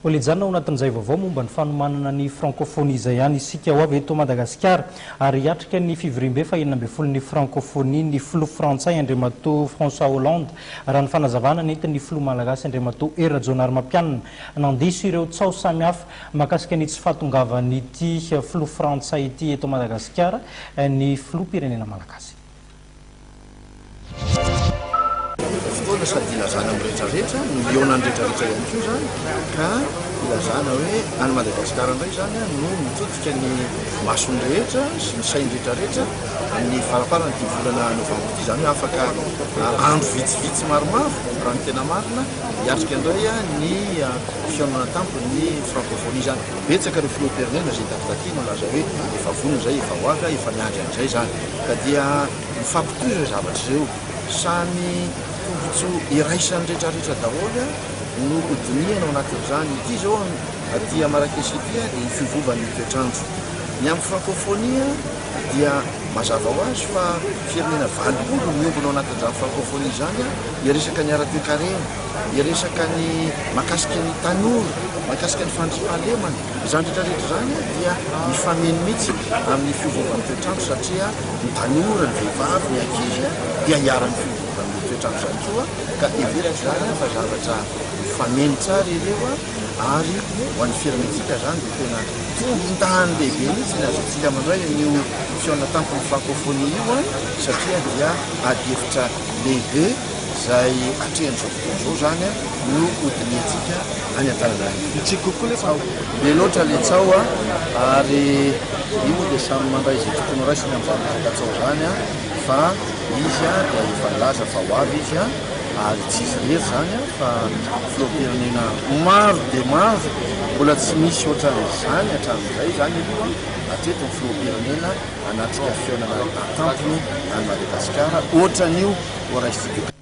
Olijanona ao anatin'izay vaovao momba ny fanomanana ny francophonie izay ihany isika ho avy eto Madagasikara ary hiatrika ny fivoriam-be faha 12 ny francophonie ny filoha frantsay Andriamatoa François Hollande raha ny fanazavana nentin'ny filoha malagasy Andriamatoa Rajoelina Ramampianina nandiso ireo tsao samihafa mahakasika ny tsy fahatongavan'ity filoha frantsay ity eto Madagasikara ny filoham-pirenena malagasy. Sady ilazana amin'ny rehetrarehetra miliona ny rehetrarehetra ihany koa zany ka ilazana hoe any Madagasikara indray zany no mitodika ny masony rehetra sy ny sainy rehetrarehetra amin'ny faraparana ity volana novambra ity zany afaka andro vitsivitsy maromaro raha ny tena marina hiatrika indray ny fihaonana tampony francophonie zany. Betsaka ireo filoham-pirenena zay taty malaza hoe efa vonona zay efa ho avy efa niandry an'izay zany ka dia mifampitohy ireo zavatra ireo samy tombotso iraisan'ny rehetrarehetra daholo no hodiniana ao anatin'izany. Ity zao aty Marrakech ity dia ny fiovovan'ny toetrandro. Ny amin'ny francophonie dia mazava ho azy fa firenena 20 miombona ao anatin'izany francophonie zany iresaka ny ara-toe-karena, iresaka ny mahakasika ny tanora, mahakasika ny fandriam-pahalemana. Izany rehetrarehetra zany dia mifameno mihitsy amin'ny fiovovan'ny toetrandro satria ny tanora, ny vehivavy, ny ankizy dia hiara-ny fiovovan'ny toetrandro zany koa ka everatra zany fa zavatra mifameno tsara ireo ary ho an'ny firenentsika zany dia tena tombon-tany lehibe mihitsy ny azontsika mandray io fihaonana tampony francophonie io satria dia ady hevitra lehibe zay atrehan'izao fotoana izao zany no hodiniantsika any an-tanana any. Mitsiko kokoa le tsao be loatra le tsao ary io dia samy mandray izay tokony raisiny amin'izany resaka tsao zany fa izy dia efa laza fa ho avy izy ary tsisy rery zany fa filoham-pirenena maro dia maro mbola tsy misy ohatran'izany hatramin'izay zany aloha hatreto ny filoham-pirenena anatrika fihaonana tampony any Madagasikara ohatran'io ho raisitsika.